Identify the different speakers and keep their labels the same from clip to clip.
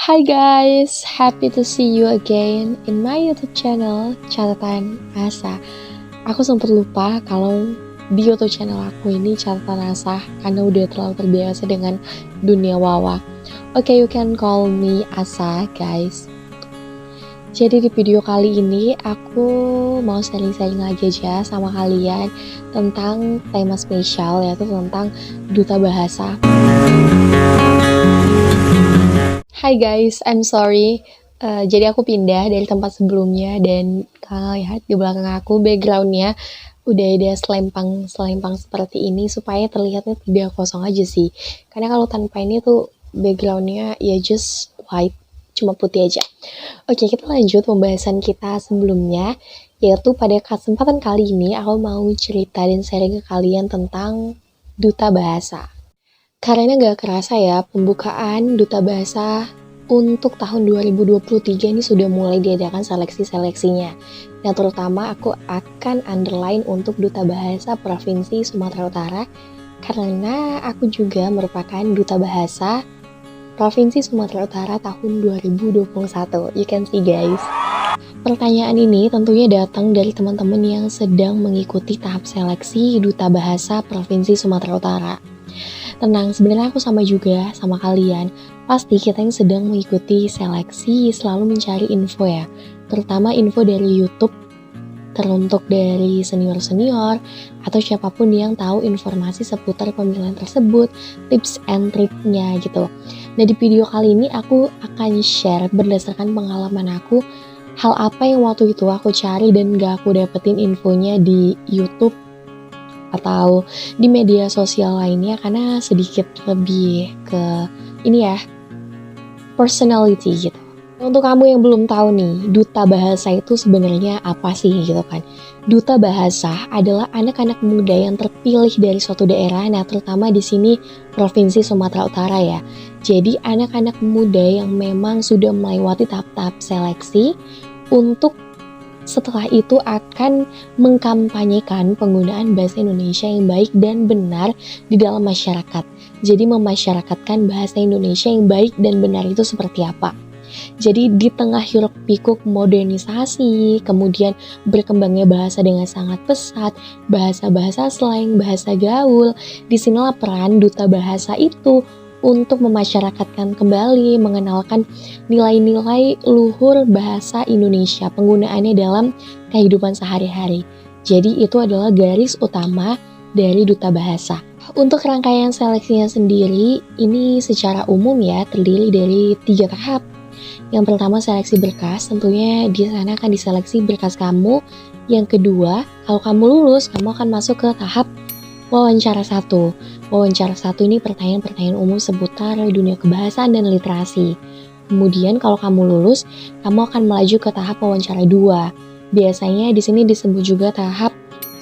Speaker 1: Hi guys, happy to see you again in my YouTube channel Catatan Asa. Aku sempat lupa kalau di YouTube channel aku ini Catatan Asa karena udah terlalu terbiasa dengan dunia wawa. Oke, you can call me Asa guys. Jadi di video kali ini aku mau sharing-sharing lagi aja sama kalian tentang tema spesial, yaitu tentang duta bahasa. Hi guys, I'm sorry. Jadi aku pindah dari tempat sebelumnya dan kalian lihat di belakang aku backgroundnya udah ada selempang seperti ini supaya terlihatnya tidak kosong aja sih. Karena kalau tanpa ini tuh backgroundnya ya just white, cuma putih aja. Oke, kita lanjut pembahasan kita sebelumnya, yaitu pada kesempatan kali ini aku mau cerita dan sharing ke kalian tentang duta bahasa. Karena gak kerasa ya, pembukaan duta bahasa untuk tahun 2023 ini sudah mulai diadakan seleksi-seleksinya. Nah, terutama aku akan underline untuk duta bahasa Provinsi Sumatera Utara, karena aku juga merupakan duta bahasa Provinsi Sumatera Utara tahun 2021. You can see guys. Pertanyaan ini tentunya datang dari teman-teman yang sedang mengikuti tahap seleksi duta bahasa Provinsi Sumatera Utara. Tenang, sebenarnya aku sama juga sama kalian. Pasti kita yang sedang mengikuti seleksi selalu mencari info ya. Terutama info dari YouTube, teruntuk dari senior-senior, atau siapapun yang tahu informasi seputar pemilihan tersebut, tips and triknya gitu. Nah, di video kali ini aku akan share berdasarkan pengalaman aku, hal apa yang waktu itu aku cari dan gak aku dapetin infonya di YouTube atau di media sosial lainnya, karena sedikit lebih ke ini ya, personality gitu. Untuk kamu yang belum tahu nih, duta bahasa itu sebenarnya apa sih gitu kan. Duta bahasa adalah anak-anak muda yang terpilih dari suatu daerah, nah terutama di sini Provinsi Sumatera Utara ya. Jadi anak-anak muda yang memang sudah melewati tahap-tahap seleksi untuk setelah itu akan mengkampanyekan penggunaan bahasa Indonesia yang baik dan benar di dalam masyarakat. Jadi memasyarakatkan bahasa Indonesia yang baik dan benar itu seperti apa. Jadi di tengah hiruk pikuk modernisasi, kemudian berkembangnya bahasa dengan sangat pesat, bahasa-bahasa slang, bahasa gaul, disinilah peran duta bahasa itu untuk memasyarakatkan kembali, mengenalkan nilai-nilai luhur bahasa Indonesia, penggunaannya dalam kehidupan sehari-hari. Jadi itu adalah garis utama dari duta bahasa. Untuk rangkaian seleksinya sendiri, ini secara umum ya terdiri dari 3 tahap. Yang pertama seleksi berkas, tentunya di sana akan diseleksi berkas kamu. Yang kedua, kalau kamu lulus, kamu akan masuk ke tahap wawancara 1. Wawancara 1 ini pertanyaan-pertanyaan umum seputar dunia kebahasaan dan literasi. Kemudian kalau kamu lulus, kamu akan melaju ke tahap wawancara 2. Biasanya di sini disebut juga tahap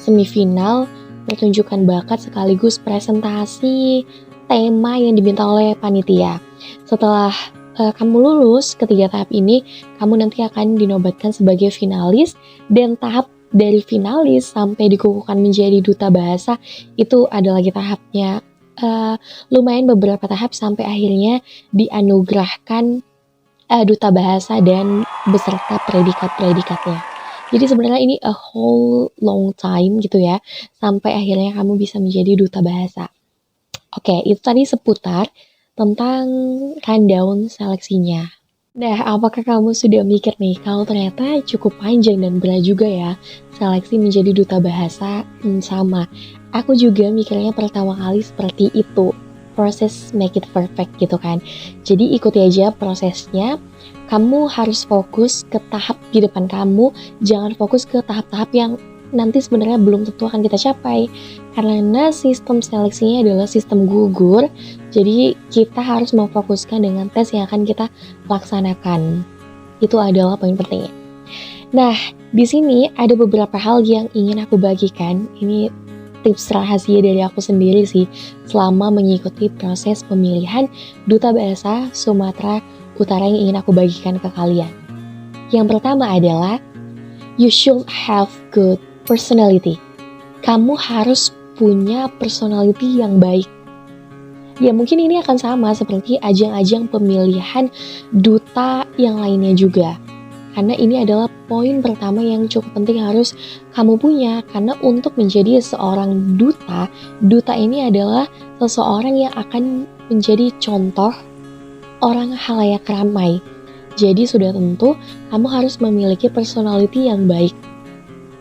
Speaker 1: semifinal, pertunjukan bakat sekaligus presentasi tema yang diminta oleh panitia. Setelah kamu lulus ketiga tahap ini, kamu nanti akan dinobatkan sebagai finalis, dan tahap dari finalis sampai dikukuhkan menjadi duta bahasa itu ada lagi tahapnya, lumayan beberapa tahap sampai akhirnya dianugerahkan duta bahasa dan beserta predikat-predikatnya. Jadi sebenarnya ini a whole long time gitu ya, sampai akhirnya kamu bisa menjadi duta bahasa. Oke, itu tadi seputar tentang rundown seleksinya. Nah, apakah kamu sudah mikir nih kalau ternyata cukup panjang dan berat juga ya seleksi menjadi duta bahasa? Sama. Aku juga mikirnya pertama kali seperti itu. Proses make it perfect gitu kan. Jadi ikuti aja prosesnya. Kamu harus fokus ke tahap di depan kamu, jangan fokus ke tahap-tahap yang nanti sebenarnya belum tentu akan kita capai. Karena sistem seleksinya adalah sistem gugur, jadi kita harus memfokuskan dengan tes yang akan kita laksanakan. Itu adalah poin pentingnya. Nah, di sini ada beberapa hal yang ingin aku bagikan. Ini tips rahasia dari aku sendiri sih selama mengikuti proses pemilihan duta bahasa Sumatera Utara yang ingin aku bagikan ke kalian. Yang pertama adalah you should have good personality. Kamu harus punya personality yang baik. Ya mungkin ini akan sama seperti ajang-ajang pemilihan duta yang lainnya juga. Karena ini adalah poin pertama yang cukup penting harus kamu punya. Karena untuk menjadi seorang duta, duta ini adalah seseorang yang akan menjadi contoh orang halayak ramai. Jadi sudah tentu kamu harus memiliki personality yang baik.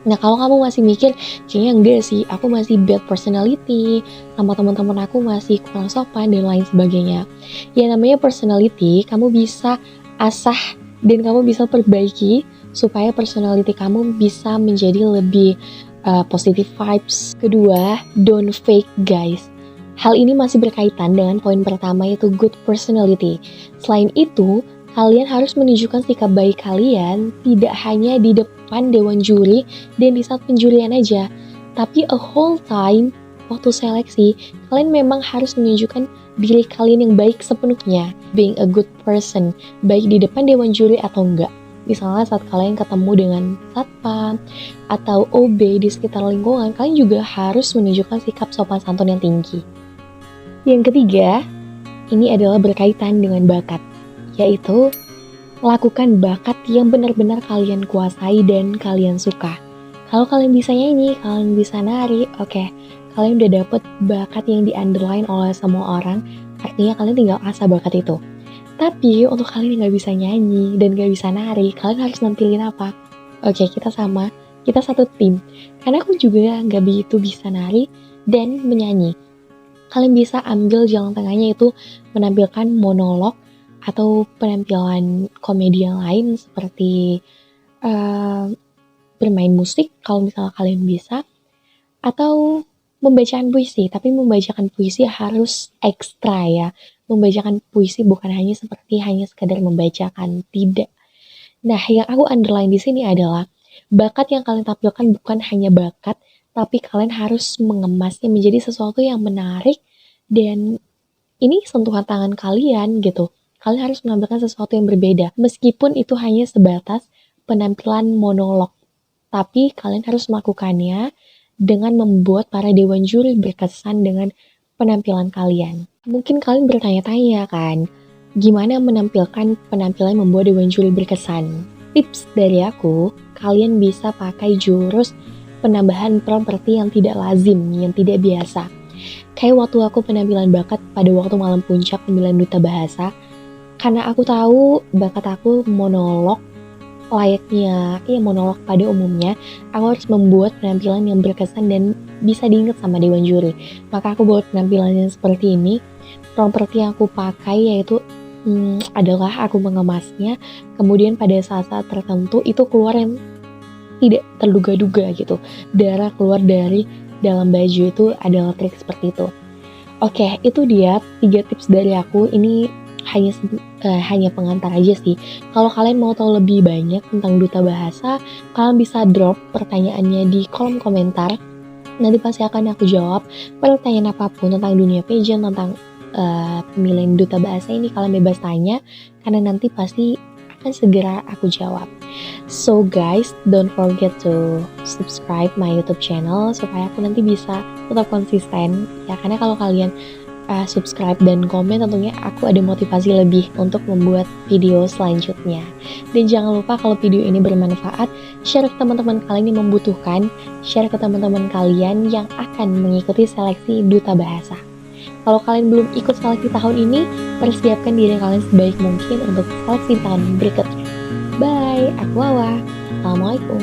Speaker 1: Nah kalau kamu masih mikir, kayaknya enggak sih, aku masih bad personality, sama teman-teman aku masih kurang sopan dan lain sebagainya. Ya namanya personality, kamu bisa asah dan kamu bisa perbaiki supaya personality kamu bisa menjadi lebih positive vibes. Kedua, don't fake guys. Hal ini masih berkaitan dengan poin pertama yaitu good personality. Selain itu, kalian harus menunjukkan sikap baik kalian tidak hanya di depan dewan juri dan di saat penjurian aja, tapi a whole time waktu seleksi, kalian memang harus menunjukkan diri kalian yang baik sepenuhnya, being a good person, baik di depan dewan juri atau enggak. Misalnya saat kalian ketemu dengan satpam atau OB di sekitar lingkungan, kalian juga harus menunjukkan sikap sopan santun yang tinggi. Yang ketiga, ini adalah berkaitan dengan bakat, yaitu lakukan bakat yang benar-benar kalian kuasai dan kalian suka. Kalau kalian bisa nyanyi, kalian bisa nari, oke, kalian udah dapet bakat yang di-underline oleh semua orang, artinya kalian tinggal asah bakat itu. Tapi untuk kalian yang gak bisa nyanyi dan gak bisa nari, kalian harus nampilin apa? Oke, kita sama, kita satu tim. Karena aku juga gak begitu bisa nari dan menyanyi. Kalian bisa ambil jalan tengahnya itu menampilkan monolog atau penampilan komedi yang lain seperti bermain musik kalau misalnya kalian bisa, atau membacakan puisi, tapi membacakan puisi harus ekstra ya. Membacakan puisi bukan hanya seperti hanya sekadar membacakan, tidak. Nah, yang aku underline di sini adalah bakat yang kalian tampilkan bukan hanya bakat, tapi kalian harus mengemasnya menjadi sesuatu yang menarik dan ini sentuhan tangan kalian gitu. Kalian harus menampilkan sesuatu yang berbeda, meskipun itu hanya sebatas penampilan monolog. Tapi kalian harus melakukannya dengan membuat para dewan juri berkesan dengan penampilan kalian. Mungkin kalian bertanya-tanya kan, gimana menampilkan penampilan yang membuat dewan juri berkesan? Tips dari aku, kalian bisa pakai jurus penambahan properti yang tidak lazim, yang tidak biasa. Kayak waktu aku penampilan bakat pada waktu malam puncak pemilihan duta bahasa, karena aku tahu bakat aku monolog, layaknya monolog pada umumnya, aku harus membuat penampilan yang berkesan dan bisa diingat sama dewan juri. Maka aku buat penampilan yang seperti ini. Properti yang aku pakai yaitu adalah aku mengemasnya, kemudian pada saat-saat tertentu itu keluar yang tidak terduga-duga gitu. Darah keluar dari dalam baju itu adalah trik seperti itu. Oke, itu dia 3 tips dari aku. Ini hanya pengantar aja sih. Kalau kalian mau tahu lebih banyak tentang duta bahasa, kalian bisa drop pertanyaannya di kolom komentar. Nanti pasti akan aku jawab pertanyaan apapun tentang dunia pageant, tentang pemilihan duta bahasa ini. Kalian bebas tanya, karena nanti pasti akan segera aku jawab. So guys, don't forget to subscribe my YouTube channel supaya aku nanti bisa tetap konsisten. Ya, karena kalau kalian subscribe dan komen tentunya aku ada motivasi lebih untuk membuat video selanjutnya. Dan jangan lupa kalau video ini bermanfaat, share ke teman-teman kalian yang membutuhkan, share ke teman-teman kalian yang akan mengikuti seleksi duta bahasa. Kalau kalian belum ikut seleksi tahun ini, persiapkan diri kalian sebaik mungkin untuk seleksi tahun berikutnya. Bye, aku Wawa. Assalamualaikum.